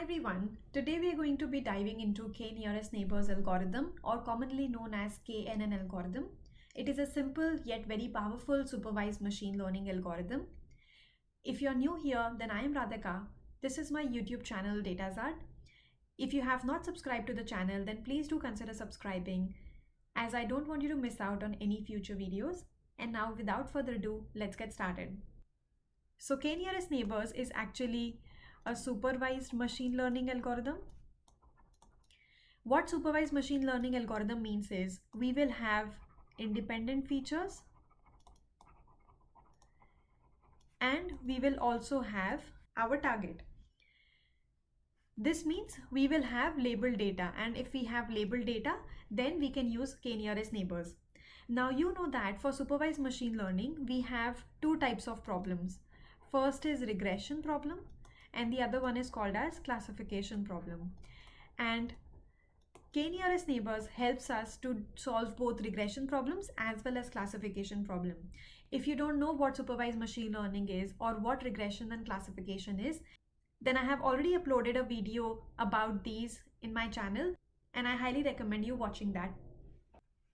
Hi everyone, today we are going to be diving into k-nearest neighbors algorithm, or commonly known as KNN algorithm. It is a simple yet very powerful supervised machine learning algorithm. If you're new here, then I am Radhika. This is my YouTube channel Datazard. If you have not subscribed to the channel, then please do consider subscribing, as I don't want you to miss out on any future videos. And now without further ado, let's get started. So k-nearest neighbors is actually a supervised machine learning algorithm. What supervised machine learning algorithm means is we will have independent features and we will also have our target. This means we will have labeled data, and if we have labeled data, then we can use k-nearest neighbors. Now you know that for supervised machine learning, we have two types of problems. First is regression problem, and the other one is called as classification problem. And k-nearest neighbors helps us to solve both regression problems as well as classification problem. If you don't know what supervised machine learning is or what regression and classification is, then I have already uploaded a video about these in my channel, and I highly recommend you watching that.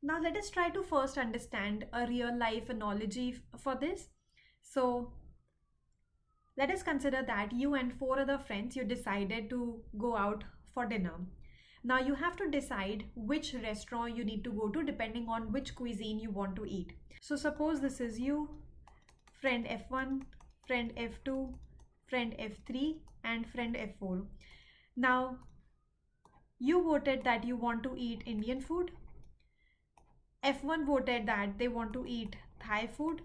Now let us try to first understand a real life analogy for this. So let us consider that you and 4 other friends, you decided to go out for dinner. Now you have to decide which restaurant you need to go to depending on which cuisine you want to eat. So suppose this is you, friend F1, friend F2, friend F3 and friend F4. Now you voted that you want to eat Indian food. F1 voted that they want to eat Thai food.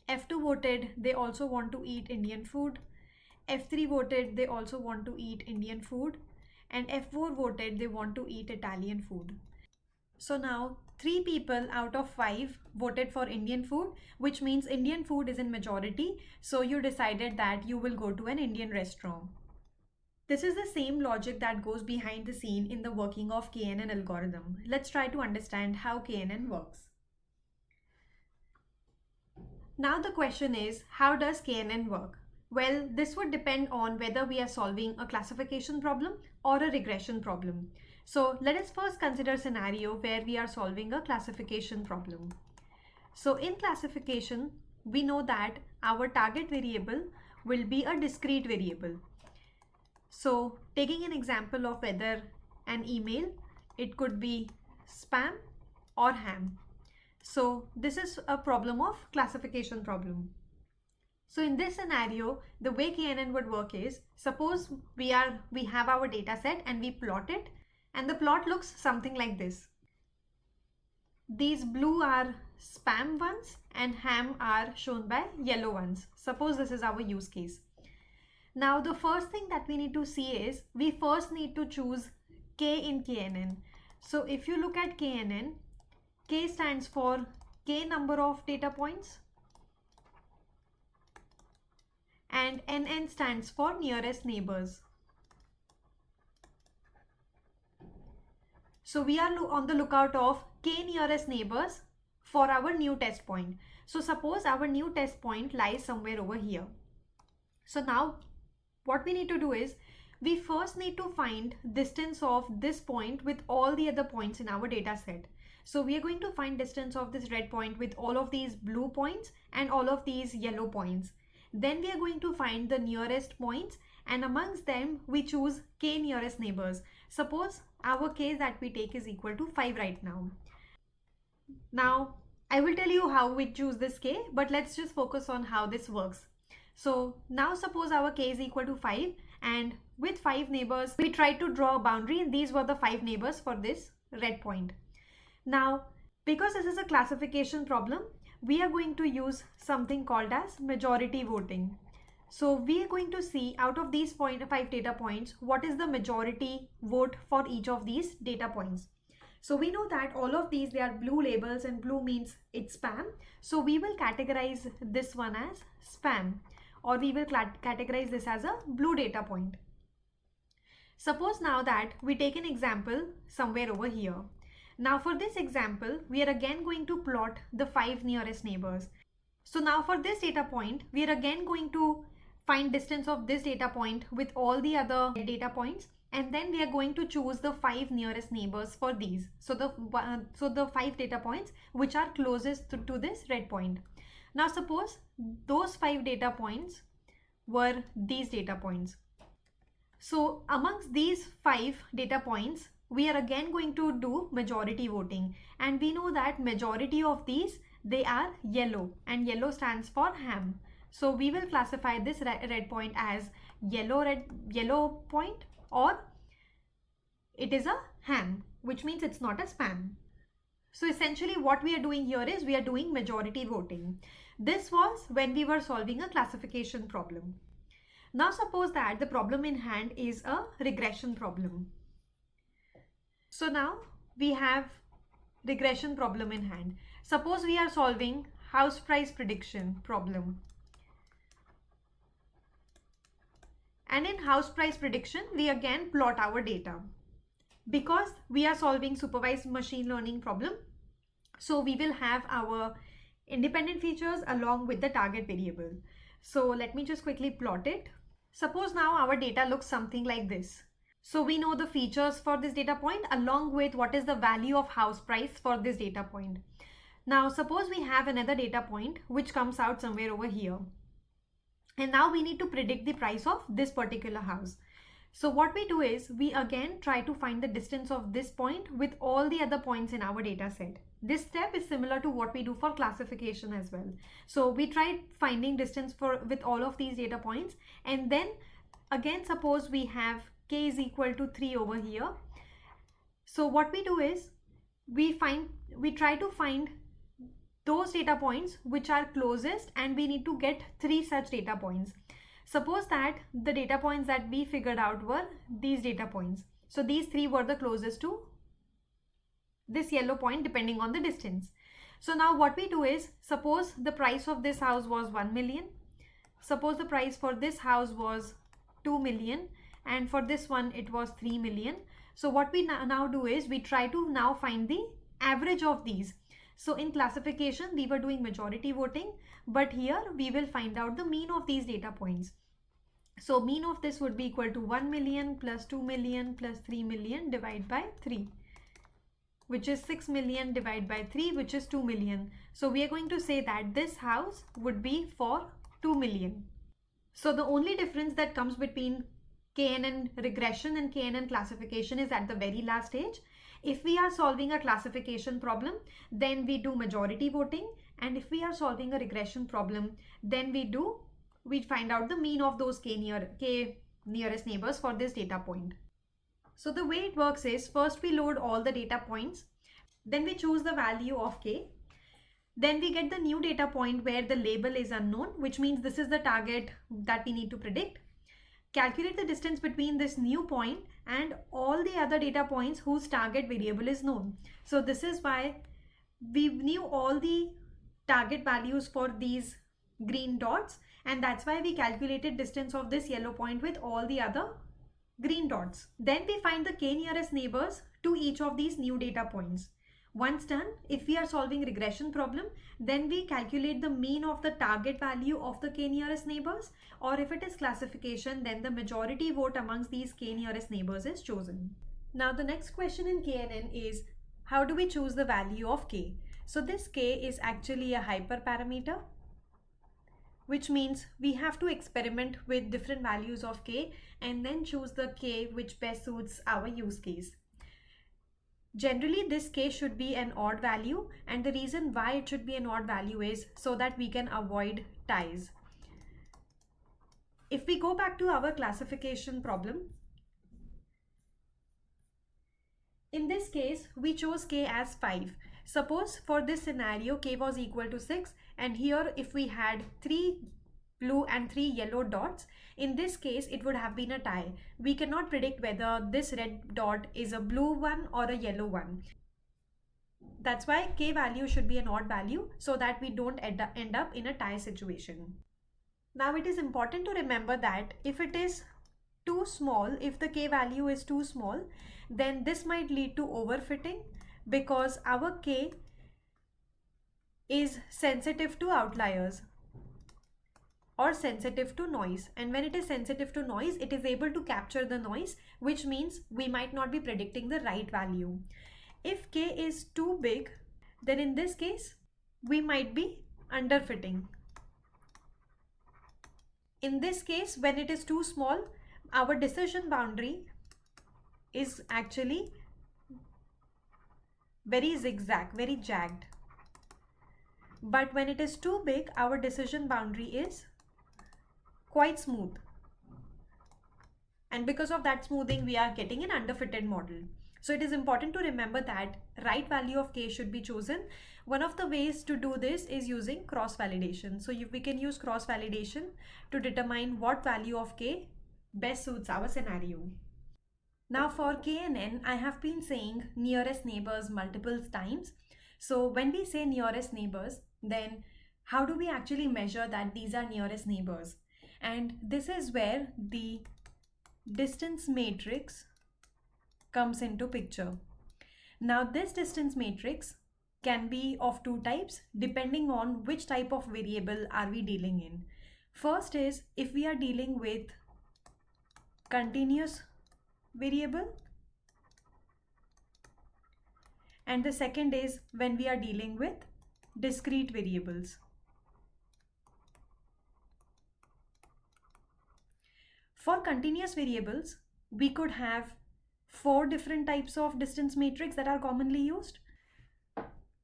F2 voted they also want to eat Indian food. F3 voted they also want to eat Indian food. And F4 voted they want to eat Italian food. So now 3 people out of 5 voted for Indian food, which means Indian food is in majority. So you decided that you will go to an Indian restaurant. This is the same logic that goes behind the scene in the working of KNN algorithm. Let's try to understand how KNN works. Now the question is, how does KNN work? Well, this would depend on whether we are solving a classification problem or a regression problem. So let us first consider a scenario where we are solving a classification problem. So in classification, we know that our target variable will be a discrete variable. So taking an example of whether an email, it could be spam or ham. So this is a problem of classification problem. So in this scenario, the way KNN would work is, suppose we have our data set and we plot it, and the plot looks something like this. These blue are spam ones and ham are shown by yellow ones. Suppose this is our use case. Now the first thing that we need to see is, we first need to choose K in KNN. So if you look at KNN, K stands for K number of data points and NN stands for nearest neighbors. So we are on the lookout of K nearest neighbors for our new test point. So suppose our new test point lies somewhere over here. So now what we need to do is, we first need to find distance of this point with all the other points in our data set. So we are going to find distance of this red point with all of these blue points and all of these yellow points. Then we are going to find the nearest points, and amongst them we choose K nearest neighbors. Suppose our K that we take is equal to 5 right now. Now I will tell you how we choose this K, but let's just focus on how this works. So now suppose our K is equal to 5, and with 5 neighbors we tried to draw a boundary, and these were the 5 neighbors for this red point. Now because this is a classification problem, we are going to use something called as majority voting. So we are going to see out of these 5 data points, what is the majority vote for each of these data points. So we know that all of these, they are blue labels, and blue means it's spam. So we will categorize this one as spam, or we will categorize this as a blue data point. Suppose now that we take an example somewhere over here. Now for this example, we are again going to plot the 5 nearest neighbors. So now for this data point, we are again going to find distance of this data point with all the other data points, and then we are going to choose the 5 nearest neighbors for these. So the 5 data points which are closest to this red point. Now suppose those 5 data points were these data points. So amongst these 5 data points, we are again going to do majority voting, and we know that majority of these, they are yellow, and yellow stands for ham. So we will classify this red point as yellow point, or it is a ham, which means it's not a spam. So essentially what we are doing here is we are doing majority voting. This was when we were solving a classification problem. Now suppose that the problem in hand is a regression problem. So now we have regression problem in hand. Suppose we are solving house price prediction problem. And in house price prediction, we again plot our data. Because we are solving supervised machine learning problem, so we will have our independent features along with the target variable. So let me just quickly plot it. Suppose now our data looks something like this. So we know the features for this data point along with what is the value of house price for this data point. Now suppose we have another data point which comes out somewhere over here. And now we need to predict the price of this particular house. So what we do is we again try to find the distance of this point with all the other points in our data set. This step is similar to what we do for classification as well. So we tried finding distance with all of these data points, and then again suppose we have k is equal to 3 over here. So what we do is we try to find those data points which are closest, and we need to get 3 such data points. Suppose that the data points that we figured out were these data points. So these 3 were the closest to this yellow point depending on the distance. So now what we do is, suppose the price of this house was 1 million. Suppose the price for this house was 2 million, and for this one it was 3 million. So what we now do is we try to now find the average of these. So in classification we were doing majority voting, but here we will find out the mean of these data points. So mean of this would be equal to 1 million plus 2 million plus 3 million divided by 3, which is 6 million divided by 3, which is 2 million. So we are going to say that this house would be for 2 million. So the only difference that comes between KNN regression and KNN classification is at the very last stage. If we are solving a classification problem, then we do majority voting, and if we are solving a regression problem, then we find out the mean of those k nearest neighbors for this data point. So the way it works is, first we load all the data points, then we choose the value of k, then we get the new data point where the label is unknown, which means this is the target that we need to predict. Calculate the distance between this new point and all the other data points whose target variable is known. So this is why we knew all the target values for these green dots, and that's why we calculated distance of this yellow point with all the other green dots. Then we find the k nearest neighbors to each of these new data points. Once done, if we are solving regression problem, then we calculate the mean of the target value of the k nearest neighbors, or if it is classification, then the majority vote amongst these k nearest neighbors is chosen. Now the next question in KNN is, how do we choose the value of k? So this k is actually a hyperparameter, which means we have to experiment with different values of k and then choose the k which best suits our use case. Generally, this k should be an odd value, and the reason why it should be an odd value is so that we can avoid ties. If we go back to our classification problem, in this case, we chose k as 5. Suppose for this scenario, k was equal to 6, and here if we had 3 blue and 3 yellow dots, in this case it would have been a tie. We cannot predict whether this red dot is a blue one or a yellow one. That's why k value should be an odd value so that we don't end up in a tie situation. Now it is important to remember that if it is too small, if the k value is too small, then this might lead to overfitting, because our k is sensitive to outliers. or sensitive to noise. And when it is sensitive to noise, it is able to capture the noise, which means we might not be predicting the right value. If k is too big, then in this case, we might be underfitting. In this case, when it is too small, our decision boundary is actually very zigzag, very jagged. But when it is too big, our decision boundary is quite smooth. And because of that smoothing, we are getting an underfitted model. So it is important to remember that right value of k should be chosen. One of the ways to do this is using cross-validation. So we can use cross-validation to determine what value of k best suits our scenario. Now for k and n, I have been saying nearest neighbors multiple times. So when we say nearest neighbors, then how do we actually measure that these are nearest neighbors? And this is where the distance matrix comes into picture. Now this distance matrix can be of two types depending on which type of variable are we dealing in. First is if we are dealing with continuous variable, and the second is when we are dealing with discrete variables. For continuous variables, we could have 4 different types of distance matrix that are commonly used.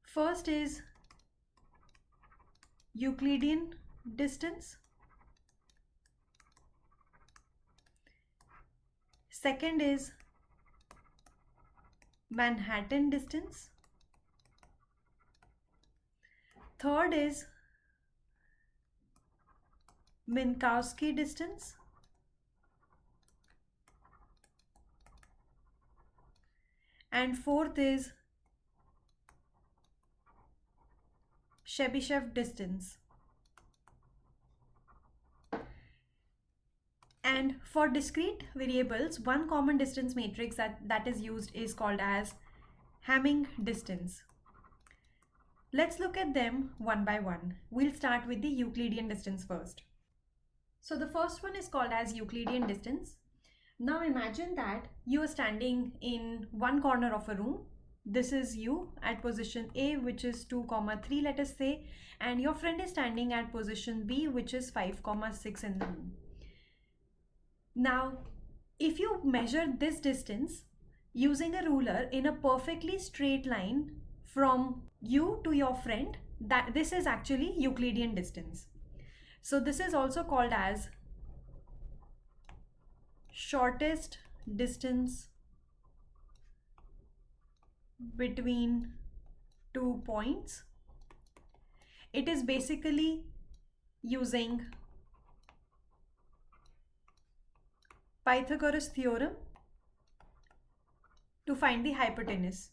First is Euclidean distance. Second is Manhattan distance. Third is Minkowski distance. And fourth is Chebyshev distance. And for discrete variables, one common distance matrix that is used is called as Hamming distance. Let's look at them one by one. We'll start with the Euclidean distance first. So the first one is called as Euclidean distance. Now imagine that you are standing in one corner of a room. This is you at position A, which is 2, 3, let us say, and your friend is standing at position B, which is 5, 6 in the room. Now, if you measure this distance using a ruler in a perfectly straight line from you to your friend, this is actually Euclidean distance. So this is also called as shortest distance between 2 points. It is basically using Pythagoras theorem to find the hypotenuse.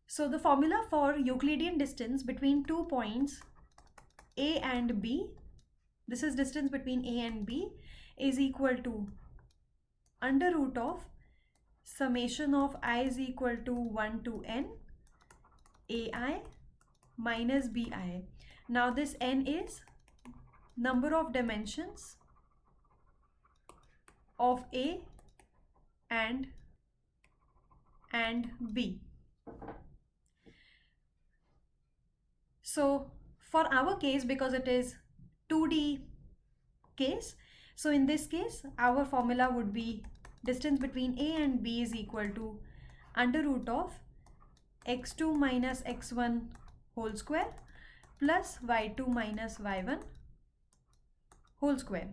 So the formula for Euclidean distance between 2 points A and B, this is distance between A and B, is equal to under root of summation of I is equal to 1 to n AI minus BI. Now this n is number of dimensions of A and B. So for our case, because it is 2D case, so in this case our formula would be distance between A and B is equal to under root of x2 minus x1 whole square plus y2 minus y1 whole square.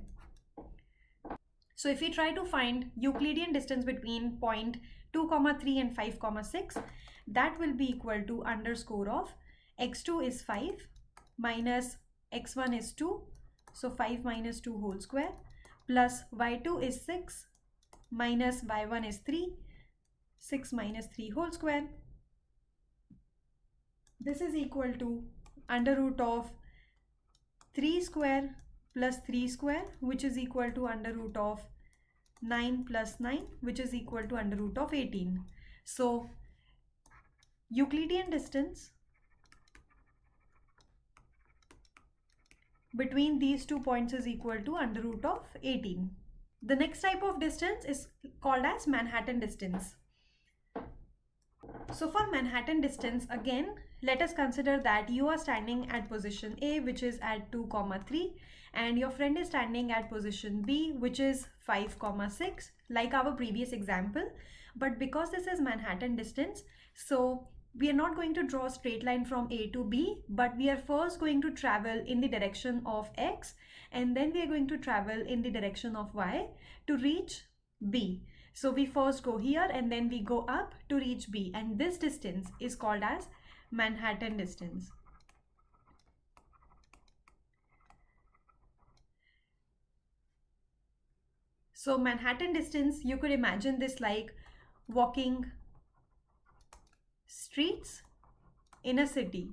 So if we try to find Euclidean distance between point 2, 3 and 5, 6, that will be equal to underscore of x2 is 5 minus x1 is 2, so 5 minus 2 whole square, plus y2 is 6 minus y1 is 3, 6 minus 3 whole square. This is equal to under root of 3 square plus 3 square, which is equal to under root of 9 plus 9, which is equal to under root of 18. So Euclidean distance between these 2 points is equal to under root of 18. The next type of distance is called as Manhattan distance. So for Manhattan distance, again, let us consider that you are standing at position A, which is at 2, 3, and your friend is standing at position B, which is 5, 6, like our previous example. But because this is Manhattan distance, so we are not going to draw a straight line from A to B, but we are first going to travel in the direction of X, and then we are going to travel in the direction of Y to reach B. So we first go here and then we go up to reach B, and this distance is called as Manhattan distance. So Manhattan distance, you could imagine this like walking streets in a city.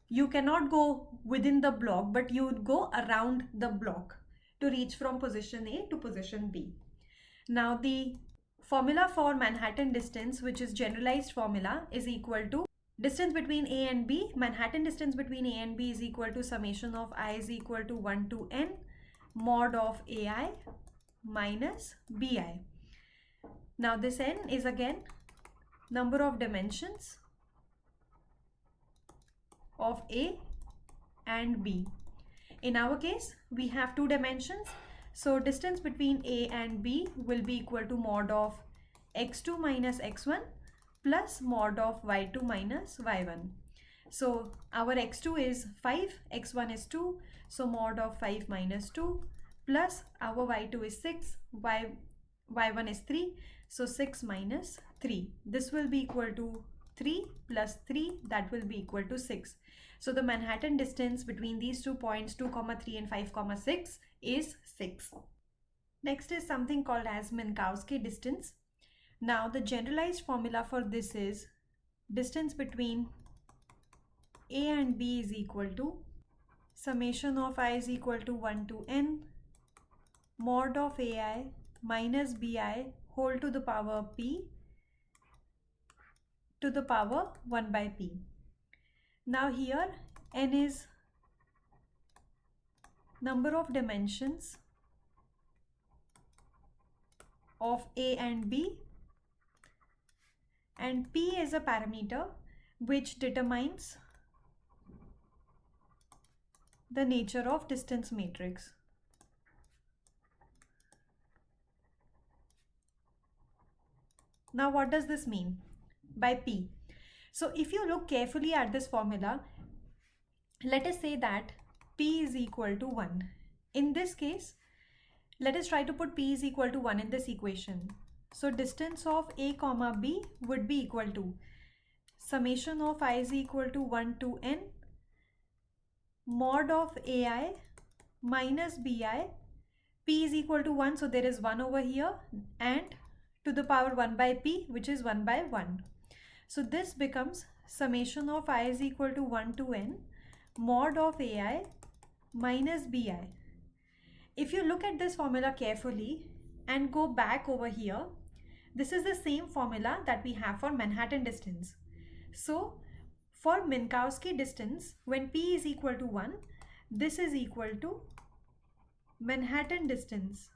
You cannot go within the block, but you would go around the block to reach from position A to position B. Now the formula for Manhattan distance, which is generalized formula, is equal to distance between A and B. Manhattan distance between A and B is equal to summation of I is equal to 1 to n mod of AI minus BI. Now this n is again number of dimensions of A and B. In our case, we have 2 dimensions. So distance between A and B will be equal to mod of x2 minus x1 plus mod of y2 minus y1. So our x2 is 5, x1 is 2, so mod of 5 minus 2 plus our y2 is 6, y1 is 3, so 6 minus 3. This will be equal to 3 plus 3, that will be equal to 6. So the Manhattan distance between these 2 points 2, 3 and 5, 6 is 6. Next is something called as Minkowski distance. Now the generalized formula for this is distance between A and B is equal to summation of I is equal to 1 to n mod of AI minus BI whole to the power P to the power 1 by P. Now here n is number of dimensions of A and B, and P is a parameter which determines the nature of distance matrix. Now what does this mean by P? So if you look carefully at this formula, let us say that P is equal to 1. In this case, let us try to put P is equal to 1 in this equation. So distance of A comma B would be equal to summation of I is equal to 1 to n mod of AI minus BI. P is equal to 1, so there is 1 over here, and to the power 1 by P, which is 1 by 1. So this becomes summation of I is equal to 1 to n mod of AI minus BI. If you look at this formula carefully and go back over here, this is the same formula that we have for Manhattan distance. So for Minkowski distance, when P is equal to 1, this is equal to Manhattan distance.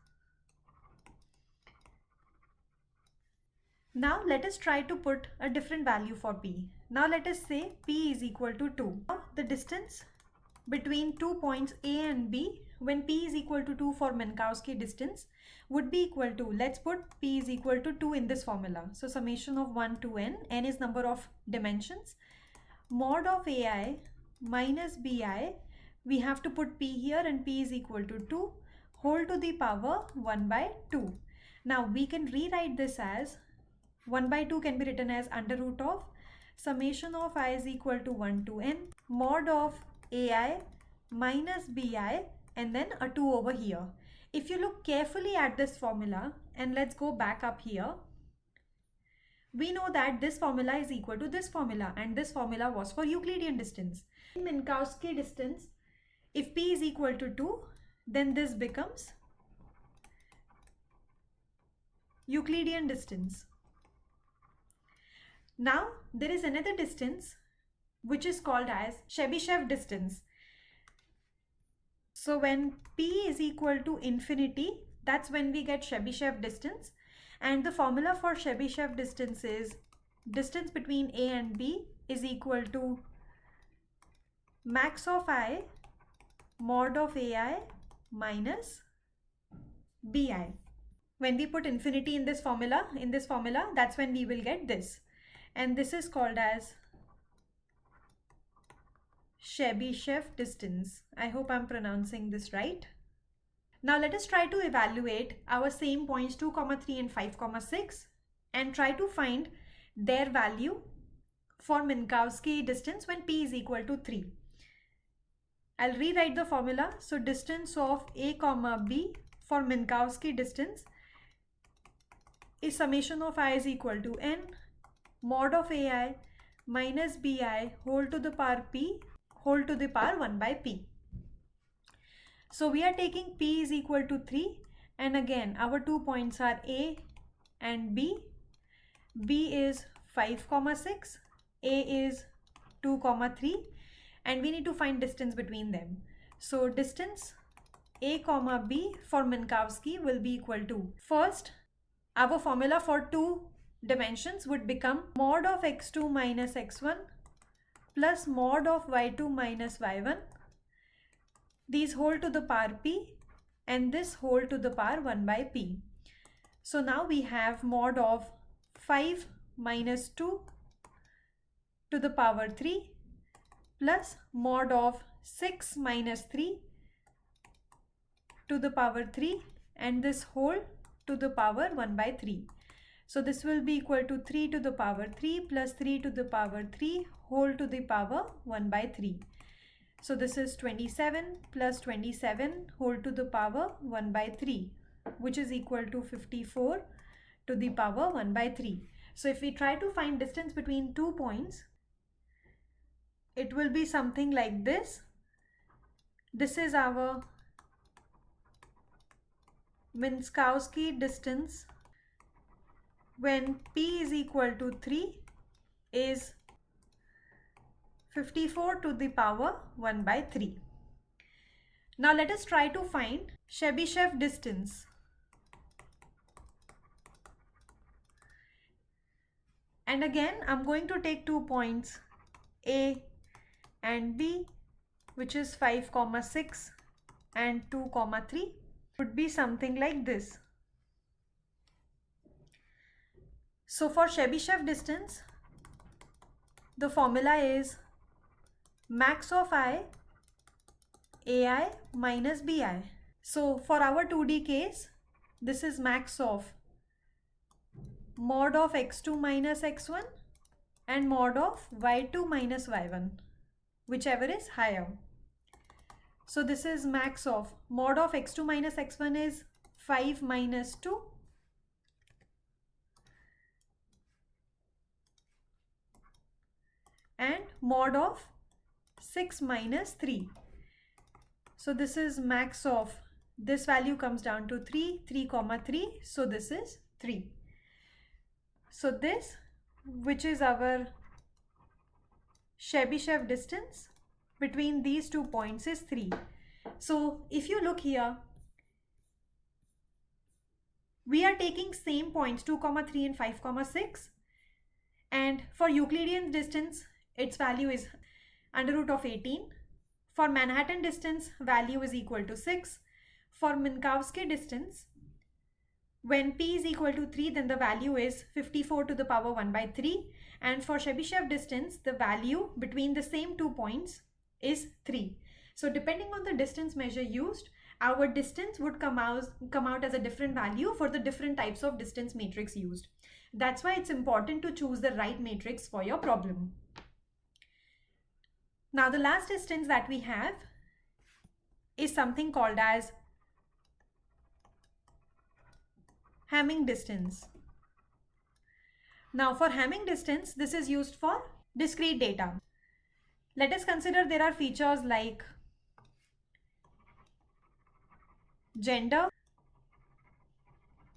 Now let us try to put a different value for P. Now let us say P is equal to 2. Now the distance between 2 points A and B when P is equal to 2 for Minkowski distance would be equal to, let's put P is equal to 2 in this formula. So summation of 1 to n is number of dimensions, mod of AI minus BI, we have to put P here and P is equal to 2 whole to the power 1 by 2. Now we can rewrite this as 1 by 2 can be written as under root of summation of I is equal to 1 to n mod of AI minus BI and then a 2 over here. If you look carefully at this formula and let's go back up here, we know that this formula is equal to this formula, and this formula was for Euclidean distance. In Minkowski distance, if P is equal to 2, then this becomes Euclidean distance. Now there is another distance which is called as Chebyshev distance. So when P is equal to infinity, that's when we get Chebyshev distance. And the formula for Chebyshev distance is distance between A and B is equal to max of I mod of AI minus BI. When we put infinity in this formula, that's when we will get this. And this is called as Chebyshev distance. I hope I'm pronouncing this right. Now let us try to evaluate our same points 2, 3 and 5, 6 and try to find their value for Minkowski distance when P is equal to 3. I'll rewrite the formula. So distance of A, B for Minkowski distance is summation of I is equal to n mod of AI minus BI whole to the power P whole to the power 1 by P. So we are taking P is equal to 3 and again our 2 points are A and B. B is 5, 6, A is 2, 3 and we need to find distance between them. So distance A, B for Minkowski will be equal to, first our formula for 2 dimensions would become mod of x2 minus x1 plus mod of y2 minus y1, these whole to the power P and this whole to the power 1 by P. So now we have mod of 5 minus 2 to the power 3 plus mod of 6 minus 3 to the power 3 and this whole to the power 1 by 3. So this will be equal to 3 to the power 3 plus 3 to the power 3 whole to the power 1 by 3. So this is 27 plus 27 whole to the power 1 by 3, which is equal to 54 to the power 1 by 3. So if we try to find distance between 2 points, it will be something like this. This is our Minkowski distance when P is equal to 3 is 54 to the power 1 by 3. Now let us try to find Chebyshev distance. And again, I'm going to take 2 points A and B, which is 5, 6 and 2, 3. Would be something like this. So for Chebyshev distance, the formula is max of I AI minus BI. So for our 2D case, this is max of mod of x2 minus x1 and mod of y2 minus y1, whichever is higher. So this is max of mod of x2 minus x1 is 5 minus 2 and mod of 6 minus 3. So this is max of, this value comes down to 3, 3, 3. So this is 3. So this, which is our Chebyshev distance between these 2 points, is 3. So if you look here, we are taking same points 2, 3 and 5, 6, and for Euclidean distance its value is under root of 18. For Manhattan distance, value is equal to 6. For Minkowski distance, when P is equal to 3, then the value is 54 to the power 1 by 3. And for Chebyshev distance, the value between the same 2 points is 3. So depending on the distance measure used, our distance would come out as a different value for the different types of distance matrix used. That's why it's important to choose the right matrix for your problem. Now the last distance that we have is something called as Hamming distance. Now for Hamming distance, this is used for discrete data. Let us consider there are features like gender,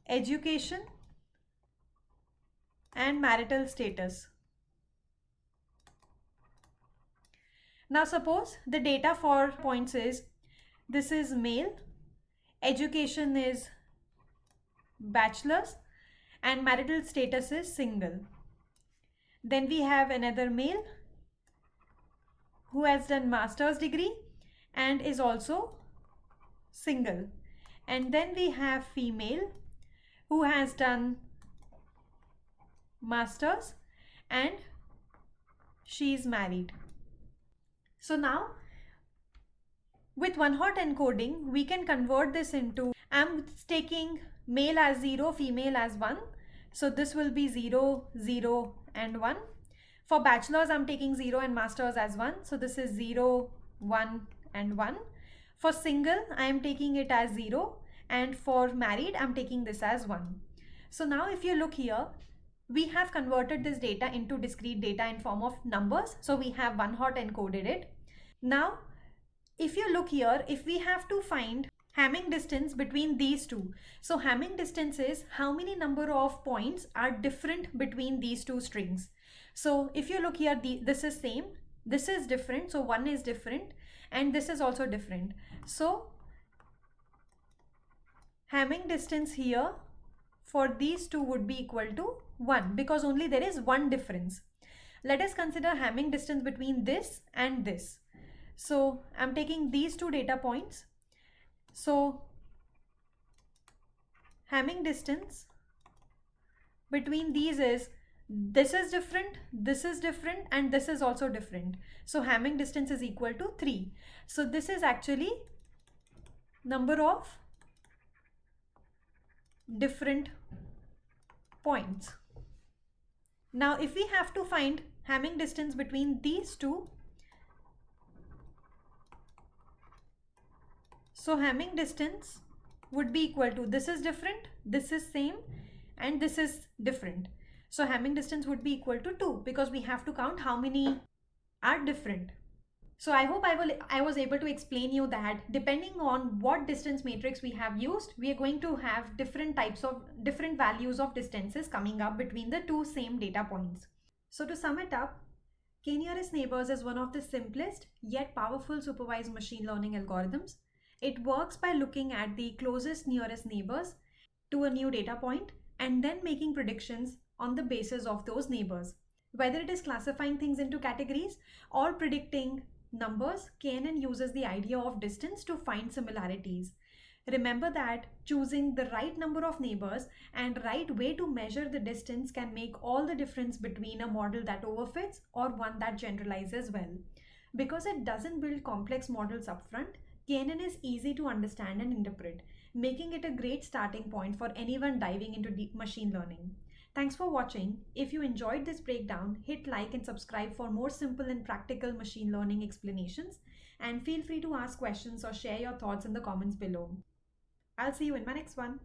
education, and marital status. Now suppose the data for points is This is male. Education is bachelor's and marital status is single. Then we have another male who has done master's degree and is also single. And then we have female who has done master's and she is married. So now with one hot encoding, we can convert this into, I'm taking male as 0, female as 1. So this will be 0, 0 and 1. For bachelor's, I'm taking 0 and master's as 1. So this is 0, 1 and 1. For single, I am taking it as 0. And for married, I'm taking this as 1. So now if you look here, we have converted this data into discrete data in form of numbers. So we have one hot encoded it. Now, if you look here, if we have to find Hamming distance between these two. So Hamming distance is how many number of points are different between these two strings. So if you look here, this is same, this is different. So one is different and this is also different. So Hamming distance here for these two would be equal to 1 because only there is one difference. Let us consider Hamming distance between this and this. So I'm taking these two data points. So Hamming distance between these is this is different, and this is also different. So Hamming distance is equal to 3. So this is actually number of different points. Now if we have to find Hamming distance between these two, so Hamming distance would be equal to this is different, this is same, and this is different. So Hamming distance would be equal to 2 because we have to count how many are different. So I hope I was able to explain you that depending on what distance matrix we have used, we are going to have different values of distances coming up between the two same data points. So to sum it up, K-nearest neighbors is one of the simplest yet powerful supervised machine learning algorithms. It works by looking at the closest nearest neighbors to a new data point and then making predictions on the basis of those neighbors. Whether it is classifying things into categories or predicting numbers, KNN uses the idea of distance to find similarities. Remember that choosing the right number of neighbors and right way to measure the distance can make all the difference between a model that overfits or one that generalizes well. Because it doesn't build complex models upfront, KNN is easy to understand and interpret, making it a great starting point for anyone diving into deep machine learning. Thanks for watching. If you enjoyed this breakdown, hit like and subscribe for more simple and practical machine learning explanations. And feel free to ask questions or share your thoughts in the comments below. I'll see you in my next one.